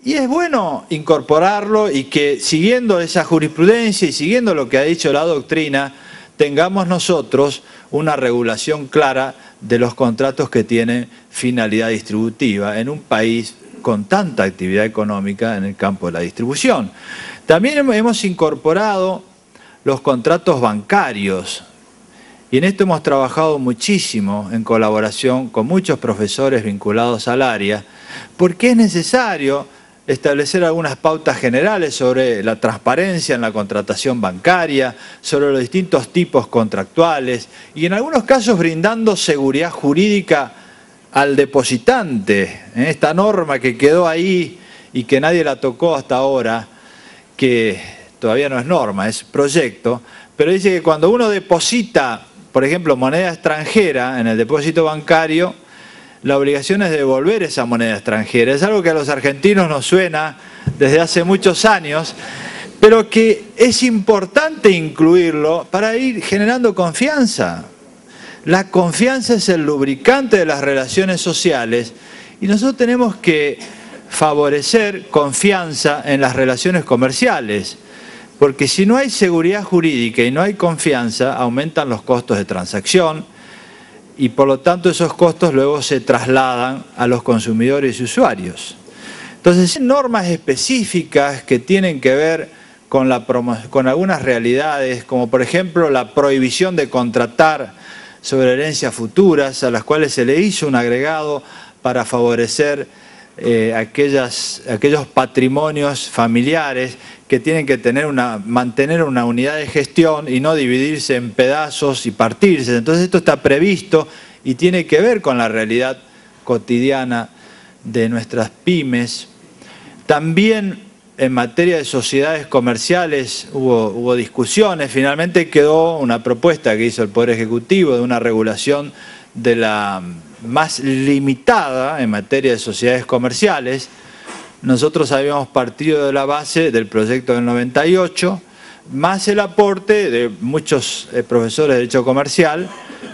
Y es bueno incorporarlo y que siguiendo esa jurisprudencia y siguiendo lo que ha dicho la doctrina, tengamos nosotros una regulación clara de los contratos que tienen finalidad distributiva en un país con tanta actividad económica en el campo de la distribución. También hemos incorporado los contratos bancarios y en esto hemos trabajado muchísimo en colaboración con muchos profesores vinculados al área, porque es necesario establecer algunas pautas generales sobre la transparencia en la contratación bancaria, sobre los distintos tipos contractuales y en algunos casos brindando seguridad jurídica al depositante. Esta norma que quedó ahí y que nadie la tocó hasta ahora, que todavía no es norma, es proyecto, pero dice que cuando uno deposita, por ejemplo, moneda extranjera en el depósito bancario, la obligación es devolver esa moneda extranjera. Es algo que a los argentinos nos suena desde hace muchos años, pero que es importante incluirlo para ir generando confianza. La confianza es el lubricante de las relaciones sociales y nosotros tenemos que favorecer confianza en las relaciones comerciales, porque si no hay seguridad jurídica y no hay confianza, aumentan los costos de transacción, y por lo tanto esos costos luego se trasladan a los consumidores y usuarios. Entonces, hay normas específicas que tienen que ver con algunas realidades, como por ejemplo la prohibición de contratar sobre herencias futuras, a las cuales se le hizo un agregado para favorecer aquellos patrimonios familiares que tienen que mantener una unidad de gestión y no dividirse en pedazos y partirse. Entonces esto está previsto y tiene que ver con la realidad cotidiana de nuestras pymes. También en materia de sociedades comerciales hubo discusiones. Finalmente quedó una propuesta que hizo el Poder Ejecutivo de una regulación de la más limitada en materia de sociedades comerciales. Nosotros habíamos partido de la base del proyecto del 98, más el aporte de muchos profesores de Derecho Comercial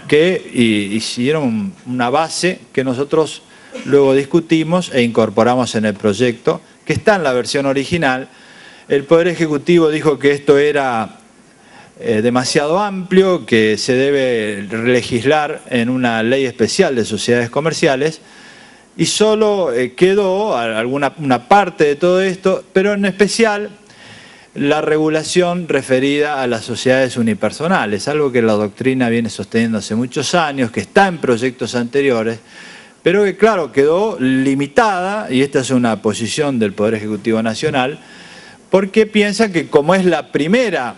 que hicieron una base que nosotros luego discutimos e incorporamos en el proyecto, que está en la versión original. El Poder Ejecutivo dijo que esto era demasiado amplio, que se debe legislar en una ley especial de sociedades comerciales, y solo quedó una parte de todo esto, pero en especial la regulación referida a las sociedades unipersonales, algo que la doctrina viene sosteniendo hace muchos años, que está en proyectos anteriores, pero que claro, quedó limitada, y esta es una posición del Poder Ejecutivo Nacional, porque piensa que como es la primera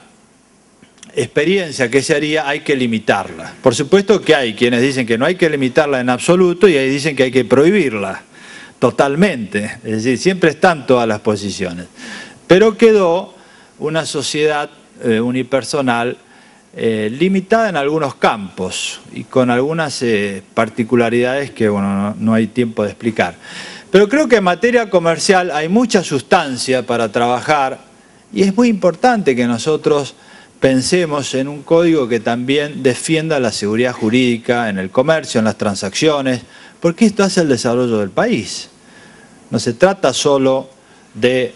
experiencia que se haría, hay que limitarla. Por supuesto que hay quienes dicen que no hay que limitarla en absoluto y ahí dicen que hay que prohibirla totalmente. Es decir, siempre están todas las posiciones. Pero quedó una sociedad unipersonal limitada en algunos campos y con algunas particularidades que bueno, no hay tiempo de explicar. Pero creo que en materia comercial hay mucha sustancia para trabajar y es muy importante que nosotros pensemos en un código que también defienda la seguridad jurídica en el comercio, en las transacciones, porque esto hace el desarrollo del país. No se trata solo de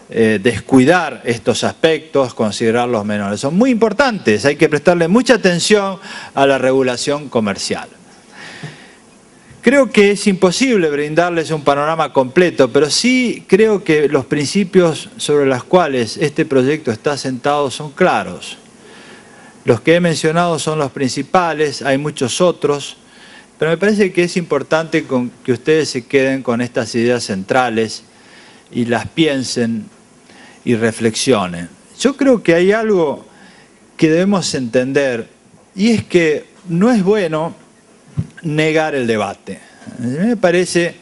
descuidar estos aspectos, considerarlos menores. Son muy importantes, hay que prestarle mucha atención a la regulación comercial. Creo que es imposible brindarles un panorama completo, pero sí creo que los principios sobre los cuales este proyecto está asentado son claros. Los que he mencionado son los principales, hay muchos otros, pero me parece que es importante que ustedes se queden con estas ideas centrales y las piensen y reflexionen. Yo creo que hay algo que debemos entender y es que no es bueno negar el debate. A mí me parece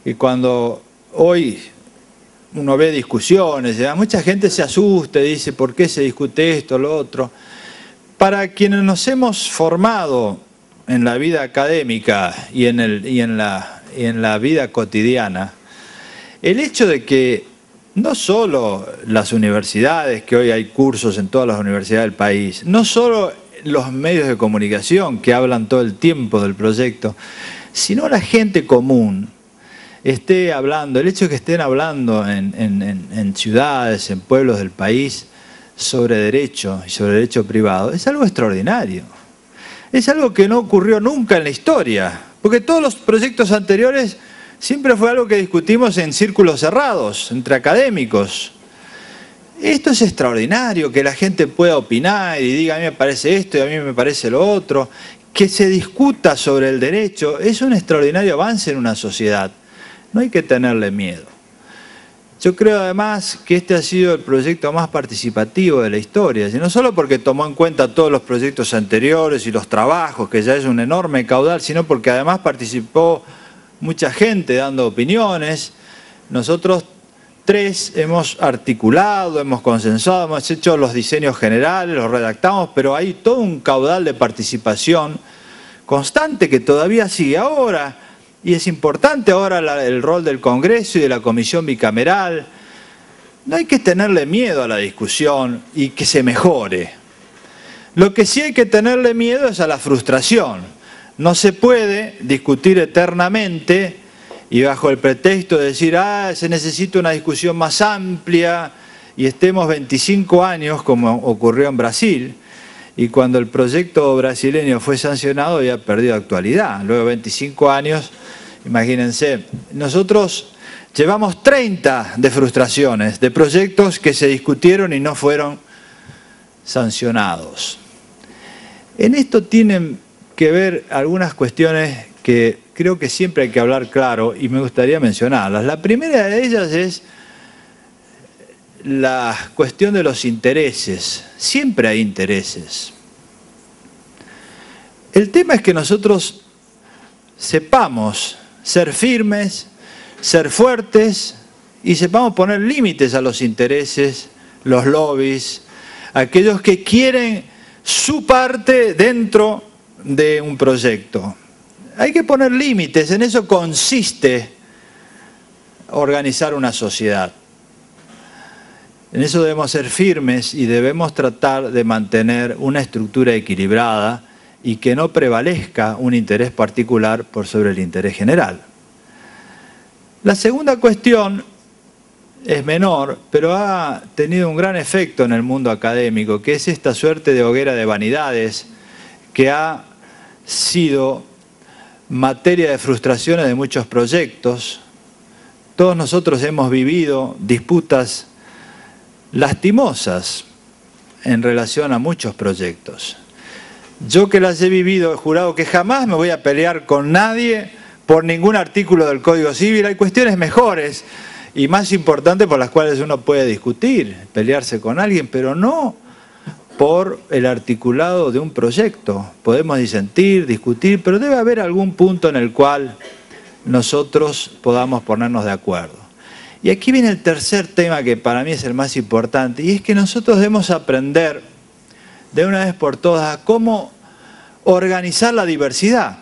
que cuando hoy uno ve discusiones, mucha gente se asusta y dice ¿por qué se discute esto, lo otro? Para quienes nos hemos formado en la vida académica y en la vida cotidiana, el hecho de que no solo las universidades, que hoy hay cursos en todas las universidades del país, no solo los medios de comunicación que hablan todo el tiempo del proyecto, sino la gente común, esté hablando, el hecho de que estén hablando en ciudades, en pueblos del país, sobre derecho y sobre derecho privado, es algo extraordinario. Es algo que no ocurrió nunca en la historia, porque todos los proyectos anteriores siempre fue algo que discutimos en círculos cerrados, entre académicos. Esto es extraordinario, que la gente pueda opinar y diga a mí me parece esto y a mí me parece lo otro, que se discuta sobre el derecho, es un extraordinario avance en una sociedad. No hay que tenerle miedo. Yo creo además que este ha sido el proyecto más participativo de la historia, y no solo porque tomó en cuenta todos los proyectos anteriores y los trabajos, que ya es un enorme caudal, sino porque además participó mucha gente dando opiniones. Nosotros tres hemos articulado, hemos consensuado, hemos hecho los diseños generales, los redactamos, pero hay todo un caudal de participación constante que todavía sigue ahora. Y es importante ahora el rol del Congreso y de la Comisión Bicameral. No hay que tenerle miedo a la discusión y que se mejore. Lo que sí hay que tenerle miedo es a la frustración. No se puede discutir eternamente y bajo el pretexto de decir, se necesita una discusión más amplia y estemos 25 años como ocurrió en Brasil. Y cuando el proyecto brasileño fue sancionado había perdido actualidad. Luego de 25 años, imagínense, nosotros llevamos 30 de frustraciones, de proyectos que se discutieron y no fueron sancionados. En esto tienen que ver algunas cuestiones que creo que siempre hay que hablar claro y me gustaría mencionarlas. La primera de ellas es la cuestión de los intereses. Siempre hay intereses. El tema es que nosotros sepamos ser firmes, ser fuertes y sepamos poner límites a los intereses, los lobbies, aquellos que quieren su parte dentro de un proyecto. Hay que poner límites, en eso consiste organizar una sociedad. En eso debemos ser firmes y debemos tratar de mantener una estructura equilibrada y que no prevalezca un interés particular por sobre el interés general. La segunda cuestión es menor, pero ha tenido un gran efecto en el mundo académico, que es esta suerte de hoguera de vanidades que ha sido materia de frustraciones de muchos proyectos. Todos nosotros hemos vivido disputas lastimosas en relación a muchos proyectos. Yo que las he vivido he jurado que jamás me voy a pelear con nadie por ningún artículo del Código Civil. Hay cuestiones mejores y más importantes por las cuales uno puede discutir, pelearse con alguien, pero no por el articulado de un proyecto. Podemos disentir, discutir, pero debe haber algún punto en el cual nosotros podamos ponernos de acuerdo. Y aquí viene el tercer tema que para mí es el más importante, y es que nosotros debemos aprender de una vez por todas a cómo organizar la diversidad.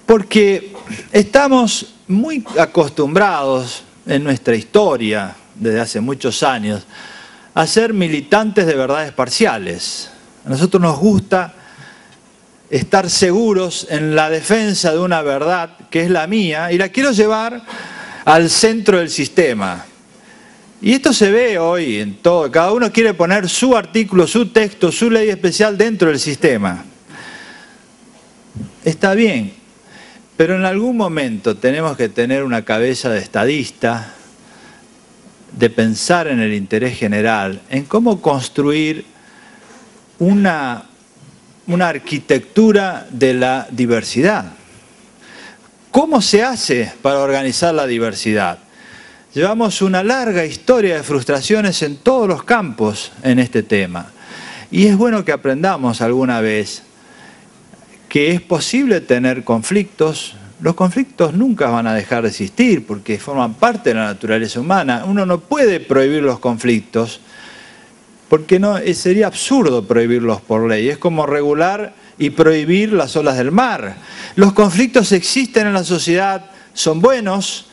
Porque estamos muy acostumbrados en nuestra historia, desde hace muchos años, a ser militantes de verdades parciales. A nosotros nos gusta estar seguros en la defensa de una verdad que es la mía y la quiero llevar al centro del sistema. Y esto se ve hoy en todo. Cada uno quiere poner su artículo, su texto, su ley especial dentro del sistema. Está bien, pero en algún momento tenemos que tener una cabeza de estadista, de pensar en el interés general, en cómo construir una arquitectura de la diversidad. ¿Cómo se hace para organizar la diversidad? Llevamos una larga historia de frustraciones en todos los campos en este tema. Y es bueno que aprendamos alguna vez que es posible tener conflictos. Los conflictos nunca van a dejar de existir porque forman parte de la naturaleza humana. Uno no puede prohibir los conflictos porque sería absurdo prohibirlos por ley. Es como regular y prohibir las olas del mar. Los conflictos existen en la sociedad, son buenos.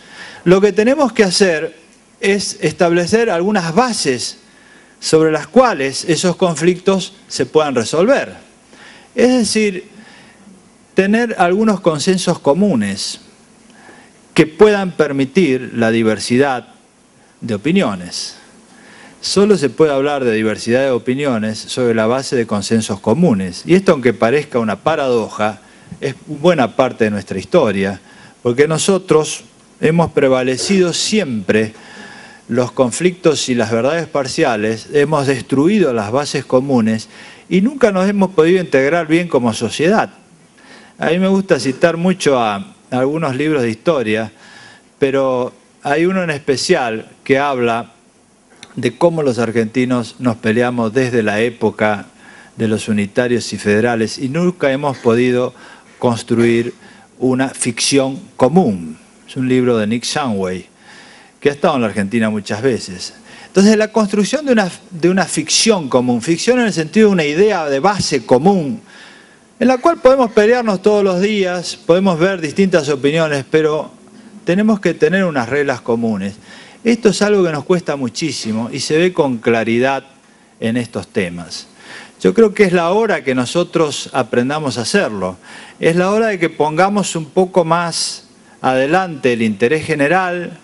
Lo que tenemos que hacer es establecer algunas bases sobre las cuales esos conflictos se puedan resolver. Es decir, tener algunos consensos comunes que puedan permitir la diversidad de opiniones. Solo se puede hablar de diversidad de opiniones sobre la base de consensos comunes. Y esto, aunque parezca una paradoja, es buena parte de nuestra historia, porque nosotros hemos prevalecido siempre los conflictos y las verdades parciales, hemos destruido las bases comunes y nunca nos hemos podido integrar bien como sociedad. A mí me gusta citar mucho a algunos libros de historia, pero hay uno en especial que habla de cómo los argentinos nos peleamos desde la época de los unitarios y federales y nunca hemos podido construir una ficción común. Es un libro de Nick Shanway, que ha estado en la Argentina muchas veces. Entonces, la construcción de una ficción común, ficción en el sentido de una idea de base común, en la cual podemos pelearnos todos los días, podemos ver distintas opiniones, pero tenemos que tener unas reglas comunes. Esto es algo que nos cuesta muchísimo y se ve con claridad en estos temas. Yo creo que es la hora que nosotros aprendamos a hacerlo. Es la hora de que pongamos un poco más adelante el interés general,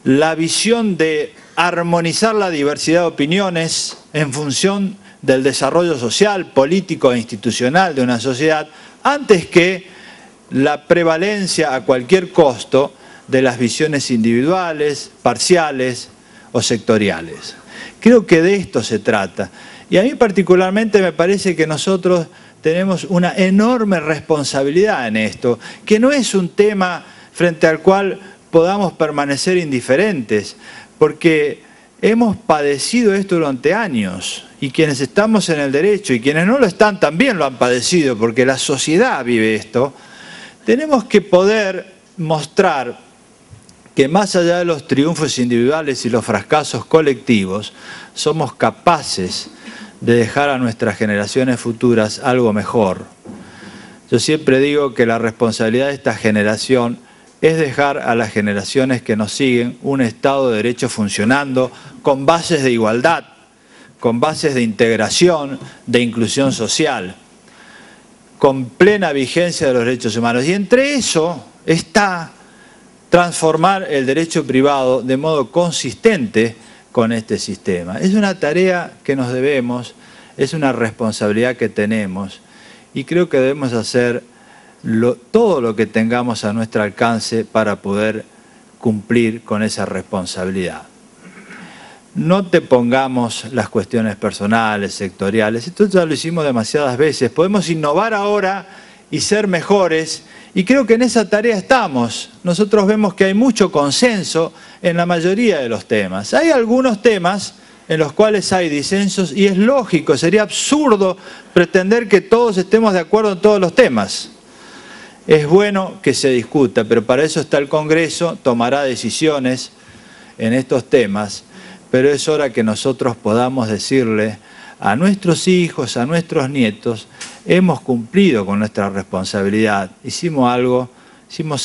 la visión de armonizar la diversidad de opiniones en función del desarrollo social, político e institucional de una sociedad, antes que la prevalencia a cualquier costo de las visiones individuales, parciales o sectoriales. Creo que de esto se trata. Y a mí particularmente me parece que nosotros tenemos una enorme responsabilidad en esto, que no es un tema frente al cual podamos permanecer indiferentes, porque hemos padecido esto durante años y quienes estamos en el derecho y quienes no lo están también lo han padecido, porque la sociedad vive esto. Tenemos que poder mostrar que más allá de los triunfos individuales y los fracasos colectivos, somos capaces de dejar a nuestras generaciones futuras algo mejor. Yo siempre digo que la responsabilidad de esta generación es dejar a las generaciones que nos siguen un Estado de Derecho funcionando con bases de igualdad, con bases de integración, de inclusión social, con plena vigencia de los derechos humanos. Y entre eso está transformar el derecho privado de modo consistente con este sistema. Es una tarea que nos debemos, es una responsabilidad que tenemos y creo que debemos hacer todo lo que tengamos a nuestro alcance para poder cumplir con esa responsabilidad. No te pongamos las cuestiones personales, sectoriales, esto ya lo hicimos demasiadas veces. Podemos innovar ahora y ser mejores y creo que en esa tarea estamos. Nosotros vemos que hay mucho consenso en la mayoría de los temas. Hay algunos temas en los cuales hay disensos y es lógico, sería absurdo pretender que todos estemos de acuerdo en todos los temas. Es bueno que se discuta, pero para eso está el Congreso, tomará decisiones en estos temas, pero es hora que nosotros podamos decirle a nuestros hijos, a nuestros nietos, hemos cumplido con nuestra responsabilidad, hicimos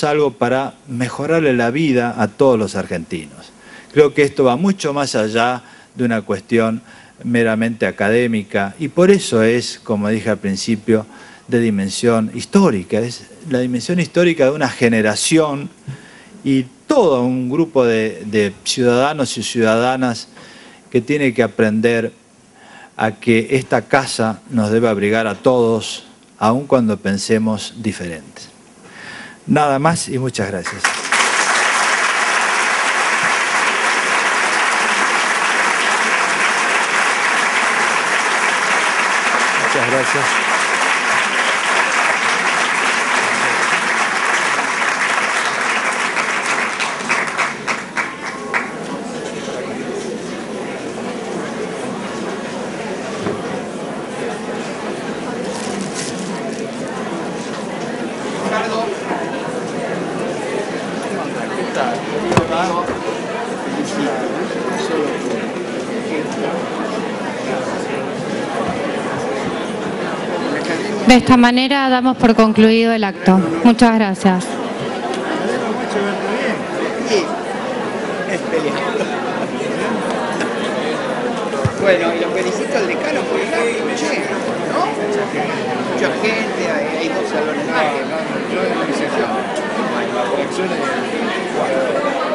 algo para mejorarle la vida a todos los argentinos. Creo que esto va mucho más allá de una cuestión meramente académica y por eso es, como dije al principio, de dimensión histórica, es la dimensión histórica de una generación y todo un grupo de ciudadanos y ciudadanas que tiene que aprender a que esta casa nos debe abrigar a todos, aun cuando pensemos diferentes. Nada más y muchas gracias. Muchas gracias. De esta manera damos por concluido el acto. Muchas gracias. Bueno, y lo felicito al decano por el acto, ¿no? Mucha gente, hay dos salones. las reacciones.